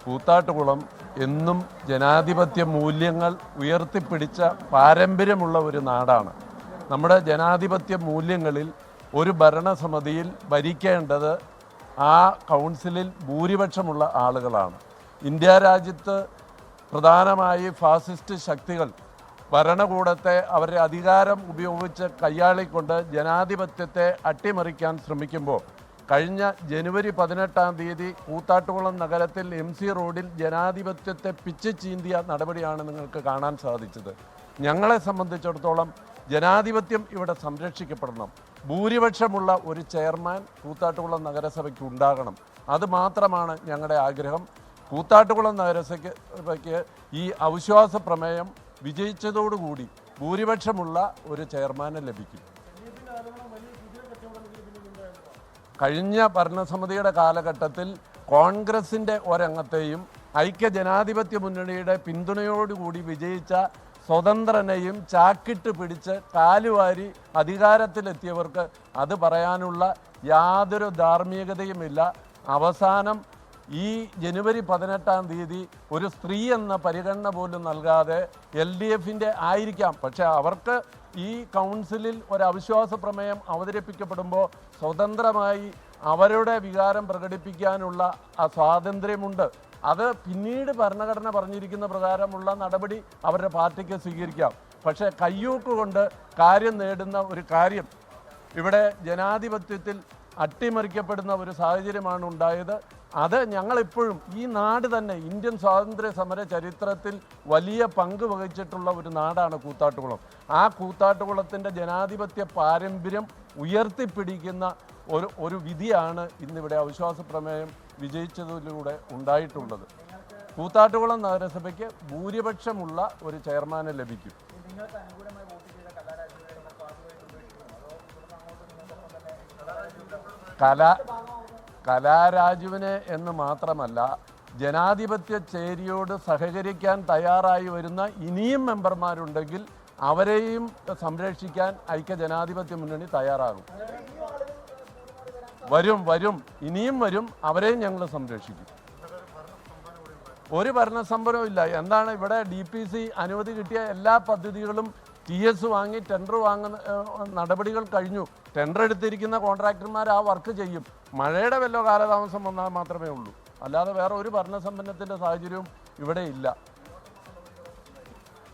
കൂത്താട്ടുകുളം എന്നും ജനാധിപത്യ മൂല്യങ്ങൾ ഉയർത്തിപ്പിടിച്ച പാരമ്പര്യമുള്ള ഒരു നാടാണ്. നമ്മുടെ ജനാധിപത്യ മൂല്യങ്ങളിൽ ഒരു ഭരണസമിതിയിൽ ഭരിക്കേണ്ടത് ആ കൗൺസിലിൽ ഭൂരിപക്ഷമുള്ള ആളുകളാണ്. ഇന്ത്യ രാജ്യത്ത് പ്രധാനമായി ഫാസിസ്റ്റ് ശക്തികൾ ഭരണകൂടത്തെ അവരുടെ അധികാരം ഉപയോഗിച്ച് കയ്യാളിക്കൊണ്ട് ജനാധിപത്യത്തെ അട്ടിമറിക്കാൻ ശ്രമിക്കുമ്പോൾ കഴിഞ്ഞ ജനുവരി 18 കൂത്താട്ടുകുളം നഗരത്തിൽ MC റോഡിൽ ജനാധിപത്യത്തെ പിച്ച് ചീന്തിയ നടപടിയാണ് നിങ്ങൾക്ക് കാണാൻ സാധിച്ചത്. ഞങ്ങളെ സംബന്ധിച്ചിടത്തോളം ജനാധിപത്യം ഇവിടെ സംരക്ഷിക്കപ്പെടണം. ഭൂരിപക്ഷമുള്ള ഒരു ചെയർമാൻ കൂത്താട്ടുകുളം നഗരസഭയ്ക്ക് ഉണ്ടാകണം. അതുമാത്രമാണ് ഞങ്ങളുടെ ആഗ്രഹം. കൂത്താട്ടുകുളം നഗരസഭയ്ക്ക് ഈ അവിശ്വാസ പ്രമേയം വിജയിച്ചതോടുകൂടി ഭൂരിപക്ഷമുള്ള ഒരു ചെയർമാനെ ലഭിക്കും. കഴിഞ്ഞ ഭരണസമിതിയുടെ കാലഘട്ടത്തിൽ കോൺഗ്രസിൻ്റെ ഒരംഗത്തെയും ഐക്യജനാധിപത്യ മുന്നണിയുടെ പിന്തുണയോടുകൂടി വിജയിച്ച സ്വതന്ത്രനെയും ചാക്കിട്ട് പിടിച്ച് കാലുവാരി അധികാരത്തിലെത്തിയവർക്ക് അത് പറയാനുള്ള യാതൊരു ധാർമ്മികതയുമില്ല. അവസാനം ഈ ജനുവരി 18 ഒരു സ്ത്രീ എന്ന പരിഗണന പോലും നൽകാതെ LDFൻ്റെ ആയിരിക്കാം, പക്ഷേ അവർക്ക് ഈ കൗൺസിലിൽ ഒരു അവിശ്വാസ പ്രമേയം അവതരിപ്പിക്കപ്പെടുമ്പോൾ സ്വതന്ത്രമായി അവരുടെ വികാരം പ്രകടിപ്പിക്കാനുള്ള ആ സ്വാതന്ത്ര്യമുണ്ട്. അത് പിന്നീട് ഭരണഘടന പറഞ്ഞിരിക്കുന്ന പ്രകാരമുള്ള നടപടി അവരുടെ പാർട്ടിക്ക് സ്വീകരിക്കാം. പക്ഷേ കയ്യൂക്ക് കൊണ്ട് കാര്യം നേടുന്ന ഒരു കാര്യം ഇവിടെ ജനാധിപത്യത്തിൽ അട്ടിമറിക്കപ്പെടുന്ന ഒരു സാഹചര്യമാണ് ഉണ്ടായത്. അത് ഞങ്ങളിപ്പോഴും ഈ നാട് തന്നെ ഇന്ത്യൻ സ്വാതന്ത്ര്യ സമര ചരിത്രത്തിൽ വലിയ പങ്ക് വഹിച്ചിട്ടുള്ള ഒരു നാടാണ് കൂത്താട്ടുകുളം. ആ കൂത്താട്ടുകുളത്തിൻ്റെ ജനാധിപത്യ പാരമ്പര്യം ഉയർത്തിപ്പിടിക്കുന്ന ഒരു വിധിയാണ് ഇന്നിവിടെ അവിശ്വാസ പ്രമേയം വിജയിച്ചതിലൂടെ ഉണ്ടായിട്ടുള്ളത്. കൂത്താട്ടുകുളം നഗരസഭയ്ക്ക് ഭൂരിപക്ഷമുള്ള ഒരു ചെയർമാനെ ലഭിക്കും. കലാരാജുവിനെ എന്ന് മാത്രമല്ല, ജനാധിപത്യ ചേരിയോട് സഹകരിക്കാൻ തയ്യാറായി വരുന്ന ഇനിയും മെമ്പർമാരുണ്ടെങ്കിൽ അവരെയും സംരക്ഷിക്കാൻ ഐക്യജനാധിപത്യ മുന്നണി തയ്യാറാകും. വരും ഇനിയും വരും, അവരെയും ഞങ്ങൾ സംരക്ഷിക്കും. ഒരു ഭരണസംഭരവും ഇല്ല. എന്താണ് ഇവിടെ DPC അനുമതി കിട്ടിയ എല്ലാ പദ്ധതികളും TS വാങ്ങി ടെൻഡർ വാങ്ങുന്ന നടപടികൾ കഴിഞ്ഞു. ടെൻഡർ എടുത്തിരിക്കുന്ന കോൺട്രാക്ടർമാർ ആ വർക്ക് ചെയ്യും. മഴയുടെ വല്ല കാലതാമസം വന്നാൽ മാത്രമേ ഉള്ളൂ, അല്ലാതെ വേറെ ഒരു ഭരണസമ്പന്നത്തിൻ്റെ സാഹചര്യവും ഇവിടെ ഇല്ല.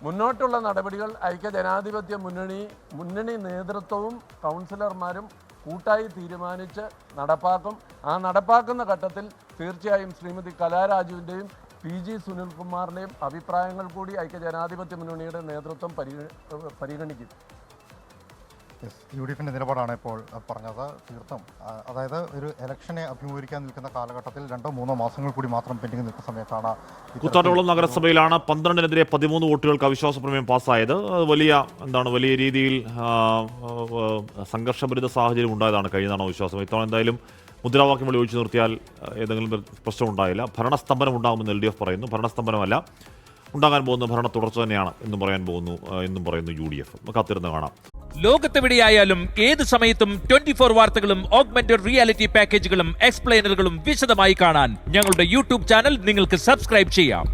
മുന്നോട്ടുള്ള നടപടികൾ ഐക്യജനാധിപത്യ മുന്നണി നേതൃത്വവും കൗൺസിലർമാരും കൂട്ടായി തീരുമാനിച്ച് നടപ്പാക്കും. ആ നടപ്പാക്കുന്ന ഘട്ടത്തിൽ തീർച്ചയായും ശ്രീമതി കലാരാജുവിൻ്റെയും PG സുനിൽകുമാറിൻ്റെയും അഭിപ്രായങ്ങൾ കൂടി ഐക്യജനാധിപത്യ മുന്നണിയുടെ നേതൃത്വം പരിഗണിക്കും. UDFിൻ്റെ നിലപാടാണ് ഇപ്പോൾ പറഞ്ഞത്. തീർത്തും അതായത് ഒരു ഇലക്ഷനെ അഭിമുഖീകരിക്കാൻ നിൽക്കുന്ന കാലഘട്ടത്തിൽ 2-3 മാസങ്ങൾ കൂടി മാത്രം പെൻഡിംഗ് നിൽക്കുന്ന സമയത്താണ് കൂത്താട്ടുകുളം നഗരസഭയിലാണ് 12-നെതിരെ 13 വോട്ടുകൾക്ക് അവിശ്വാസ പ്രമേയം പാസ്സായത്. വലിയ രീതിയിൽ സംഘർഷഭരിത സാഹചര്യം ഉണ്ടായതാണ് കഴിഞ്ഞ തവണ വിശ്വാസം. ഇത്തവണ എന്തായാലും മുദ്രാവാക്യം വിളി ഒഴിച്ചു നിർത്തിയാൽ ഏതെങ്കിലും പ്രശ്നം ഉണ്ടായില്ല. ഭരണസ്തംഭനം ഉണ്ടാകുമെന്ന് LDF പറയുന്നു. ഭരണസ്തംഭനമല്ല, ഉണ്ടാകാൻ പോകുന്ന ഭരണ തുടർച്ച തന്നെയാണ് എന്നും പറയുന്നു UDF. കാത്തിരുന്ന് കാണാം. ലോകത്തെവിടെയായാലും ഏത് സമയത്തും 24 വാർത്തകളും ഓഗ്മെന്റഡ് റിയാലിറ്റി പാക്കേജുകളും എക്സ്പ്ലെയിനറുകളും വിശദമായി കാണാൻ ഞങ്ങളുടെ YouTube ചാനൽ നിങ്ങൾക്ക് സബ്സ്ക്രൈബ് ചെയ്യാം.